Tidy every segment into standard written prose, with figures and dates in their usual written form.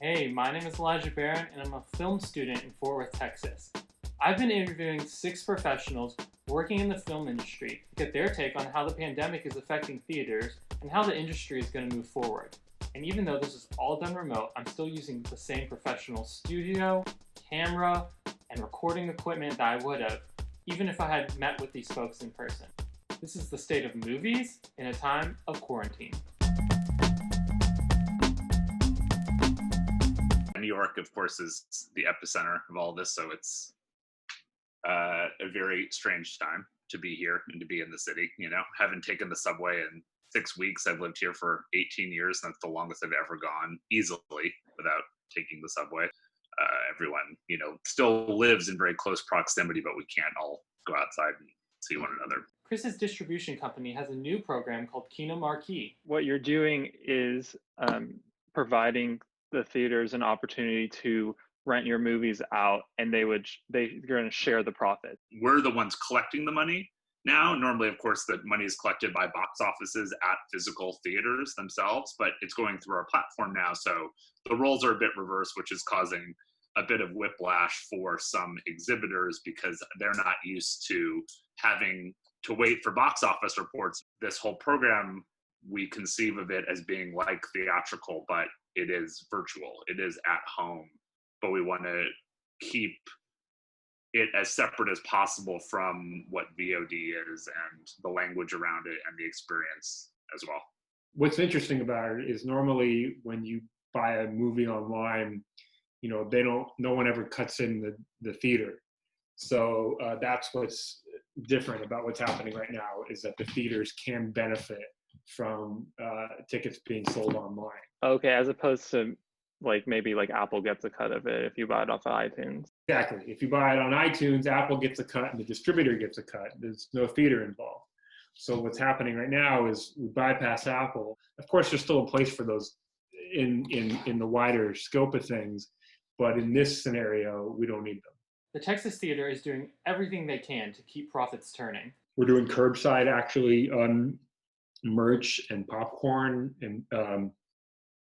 Hey, my name is Elijah Barron, and I'm a film student in Fort Worth, Texas. I've been interviewing 6 professionals working in the film industry to get their take on how the pandemic is affecting theaters and how the industry is going to move forward. And even though this is all done remote, I'm still using the same professional studio, camera, and recording equipment that I would have, even if I had met with these folks in person. This is the state of movies in a time of quarantine. New York, of course, is the epicenter of all this, so it's a very strange time to be here and to be in the city. Haven't taken the subway in 6 weeks. I've lived here for 18 years, and that's the longest I've ever gone easily without taking the subway. Everyone, still lives in very close proximity, but we can't all go outside and see one another. Chris's distribution company has a new program called Kino Marquee. What you're doing is providing the theaters an opportunity to rent your movies out, and they're going to share the profit. We're the ones collecting the money now. Normally, of course, the money is collected by box offices at physical theaters themselves, but it's going through our platform now. So the roles are a bit reversed, which is causing a bit of whiplash for some exhibitors because they're not used to having to wait for box office reports. This whole program, we conceive of it as being like theatrical, but it is virtual. It is at home, but we want to keep it as separate as possible from what VOD is and the language around it and the experience as well. What's interesting about it is normally when you buy a movie online, no one ever cuts in the theater. So that's what's different about what's happening right now, is that the theaters can benefit from tickets being sold online. Okay, as opposed to maybe Apple gets a cut of it if you buy it off of iTunes. Exactly. If you buy it on iTunes, Apple gets a cut and the distributor gets a cut. There's no theater involved. So what's happening right now is we bypass Apple. Of course, there's still a place for those in the wider scope of things, but in this scenario, we don't need them. The Texas Theater is doing everything they can to keep profits turning. We're doing curbside actually on merch and popcorn, and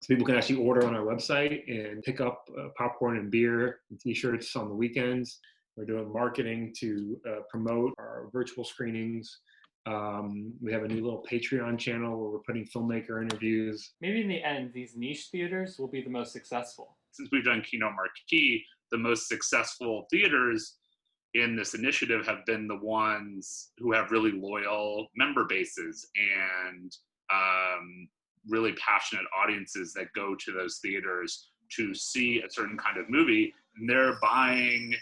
so people can actually order on our website and pick up popcorn and beer and t-shirts on the weekends. We're doing marketing to promote our virtual screenings. We have a new little Patreon channel where we're putting filmmaker interviews. Maybe in the end, these niche theaters will be the most successful. Since we've done Kino Marquee, the most successful theaters in this initiative have been the ones who have really loyal member bases and really passionate audiences that go to those theaters to see a certain kind of movie. And they're buying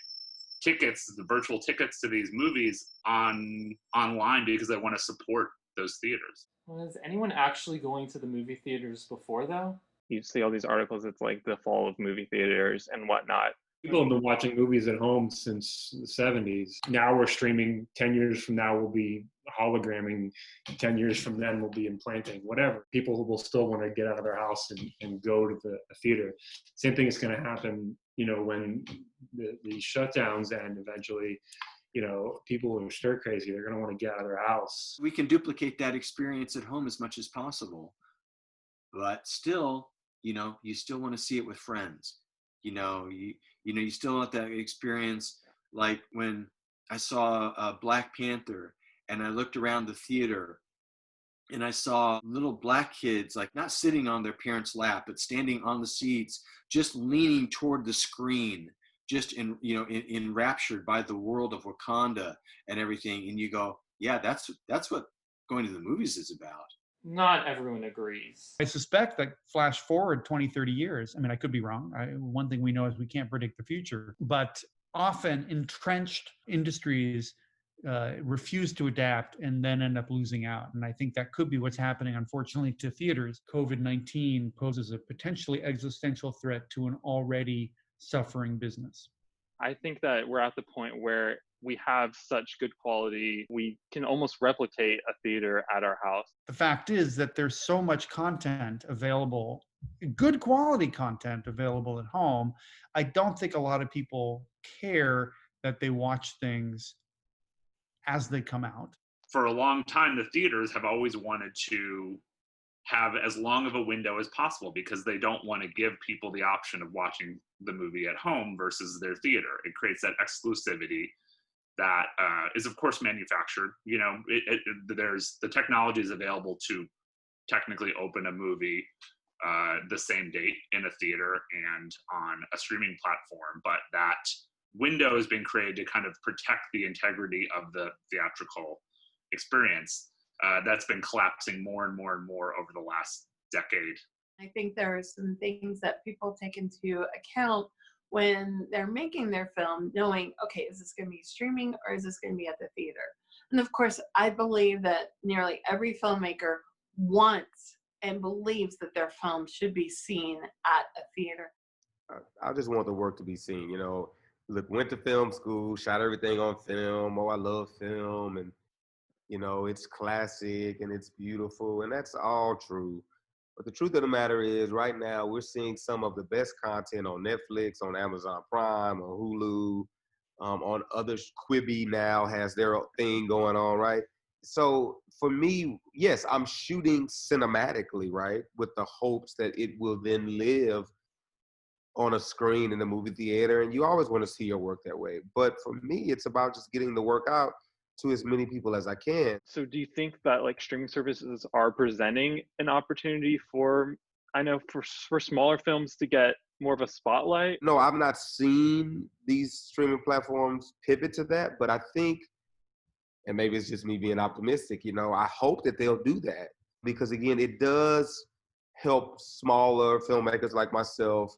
tickets, the virtual tickets to these movies online because they want to support those theaters. Well, is anyone actually going to the movie theaters before, though? You see all these articles, it's like the fall of movie theaters and whatnot. People have been watching movies at home since the 70s. Now we're streaming. 10 years from now, we'll be hologramming. 10 years from then, we'll be implanting, whatever. People will still want to get out of their house and go to the theater. Same thing is going to happen, when the shutdowns end eventually. People who are stir crazy, they're going to want to get out of their house. We can duplicate that experience at home as much as possible. But still, you still want to see it with friends. You still want that experience, like when I saw Black Panther and I looked around the theater and I saw little black kids, not sitting on their parents' lap, but standing on the seats, just leaning toward the screen, just enraptured by the world of Wakanda and everything. And you go, yeah, that's what going to the movies is about. Not everyone agrees. I suspect that flash forward 20, 30 years, I could be wrong. One thing we know is we can't predict the future, but often entrenched industries refuse to adapt and then end up losing out. And I think that could be what's happening, unfortunately, to theaters. COVID-19 poses a potentially existential threat to an already suffering business. I think that we're at the point where we have such good quality, we can almost replicate a theater at our house. The fact is that there's so much content available, good quality content available at home. I don't think a lot of people care that they watch things as they come out. For a long time, the theaters have always wanted to have as long of a window as possible because they don't want to give people the option of watching the movie at home versus their theater. It creates that exclusivity that is, of course, manufactured. You know, there's the technology is available to technically open a movie the same date in a theater and on a streaming platform, but that window has been created to kind of protect the integrity of the theatrical experience. That's been collapsing more and more and more over the last decade. I think there are some things that people take into account when they're making their film, knowing, okay, is this going to be streaming or is this going to be at the theater? And of course, I believe that nearly every filmmaker wants and believes that their film should be seen at a theater. I just want the work to be seen. You know, look, went to film school, shot everything on film. Oh, I love film, and you know, it's classic and it's beautiful, and that's all true. But the truth of the matter is, right now, we're seeing some of the best content on Netflix, on Amazon Prime, on Hulu, on other. Quibi now has their thing going on, right? So for me, yes, I'm shooting cinematically, right, with the hopes that it will then live on a screen in the movie theater, and you always want to see your work that way. But for me, it's about just getting the work out to as many people as I can. So do you think that like streaming services are presenting an opportunity for, I know for smaller films to get more of a spotlight? No, I've not seen these streaming platforms pivot to that, but I think, and maybe it's just me being optimistic, you know, I hope that they'll do that because again, it does help smaller filmmakers like myself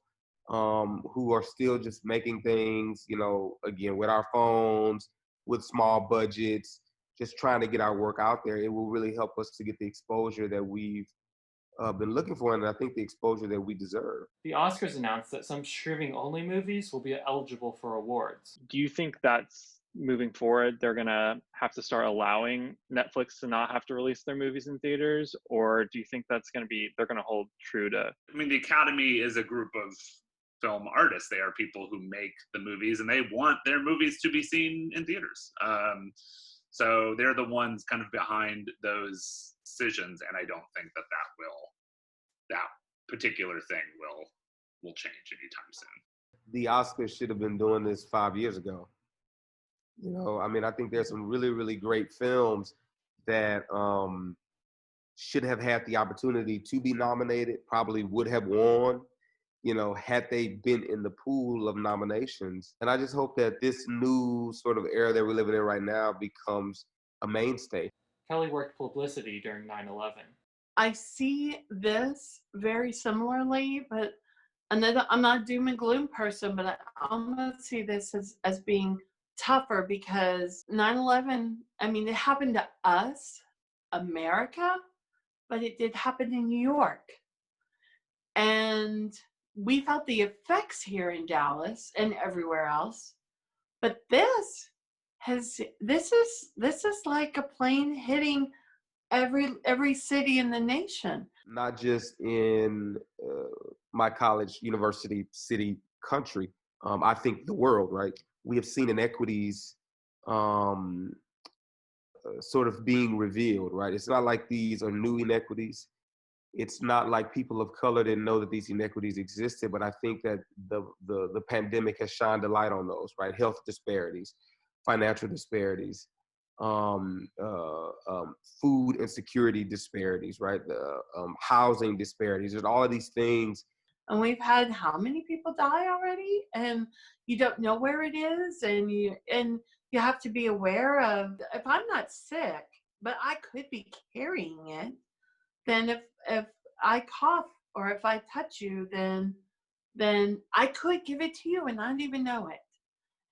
who are still just making things, you know, again, with our phones, with small budgets, just trying to get our work out there. It will really help us to get the exposure that we've been looking for, and I think the exposure that we deserve. The Oscars announced that some streaming-only movies will be eligible for awards. Do you think that's moving forward, they're going to have to start allowing Netflix to not have to release their movies in theaters? Or do you think that's going to be, they're going to hold true to? I mean, the Academy is a group of film artists. They are people who make the movies and they want their movies to be seen in theaters. So they're the ones kind of behind those decisions. And I don't think that that particular thing will change anytime soon. The Oscars should have been doing this 5 years ago. You know, I mean, I think there's some really, really great films that should have had the opportunity to be nominated, probably would have won, you know, had they been in the pool of nominations. And I just hope that this new sort of era that we're living in right now becomes a mainstay. Kelly worked publicity during 9/11. I see this very similarly, but I'm not a doom and gloom person, but I almost see this as being tougher because 9/11, I mean, it happened to us, America, but it did happen in New York. And we felt the effects here in Dallas and everywhere else. But this is like a plane hitting every city in the nation. Not just in my college, university, city, country. I think the world, right? We have seen inequities sort of being revealed, right? It's not like these are new inequities. It's not like people of color didn't know that these inequities existed, but I think that the pandemic has shined a light on those, right? Health disparities, financial disparities, food insecurity disparities, right? The housing disparities. There's all of these things. And we've had how many people die already? And you don't know where it is, and you have to be aware of, if I'm not sick, but I could be carrying it, then if I cough or if I touch you, then I could give it to you and not even know it.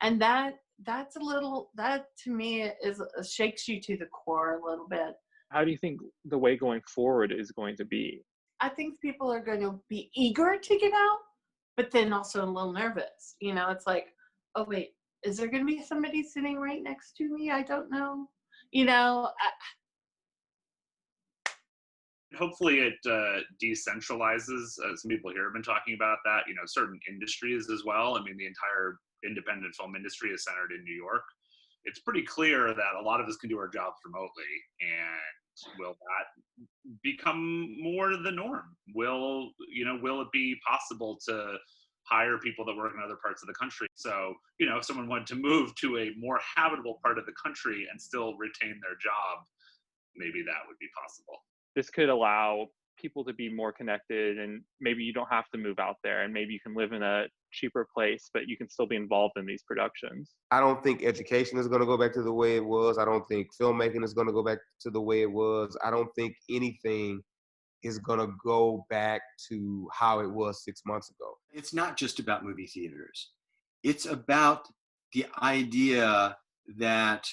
And that to me shakes you to the core a little bit. How do you think the way going forward is going to be? I think people are going to be eager to get out, but then also a little nervous. You know, it's like, oh wait, is there going to be somebody sitting right next to me? I don't know. You know. Hopefully it decentralizes. Some people here have been talking about that. You know, certain industries as well. I mean, the entire independent film industry is centered in New York. It's pretty clear that a lot of us can do our jobs remotely, and will that become more the norm? Will it be possible to hire people that work in other parts of the country? So, if someone wanted to move to a more habitable part of the country and still retain their job, maybe that would be possible. This could allow people to be more connected, and maybe you don't have to move out there, and maybe you can live in a cheaper place, but you can still be involved in these productions. I don't think education is going to go back to the way it was. I don't think filmmaking is going to go back to the way it was. I don't think anything is going to go back to how it was 6 months ago. It's not just about movie theaters. It's about the idea that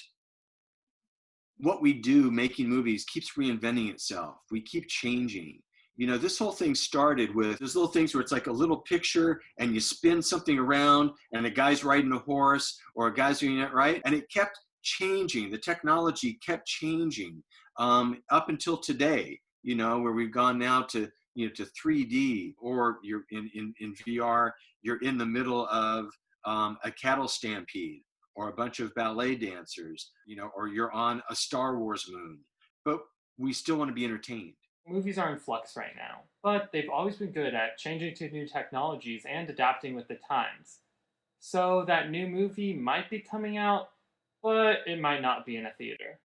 what we do making movies keeps reinventing itself. We keep changing. This whole thing started with those little things where it's like a little picture and you spin something around and a guy's riding a horse or a guy's doing it, right? And it kept changing. The technology kept changing up until today, where we've gone now to 3D, or you're in VR, you're in the middle of a cattle stampede, or a bunch of ballet dancers, or you're on a Star Wars moon. But we still want to be entertained. Movies are in flux right now, but they've always been good at changing to new technologies and adapting with the times. So that new movie might be coming out, but it might not be in a theater.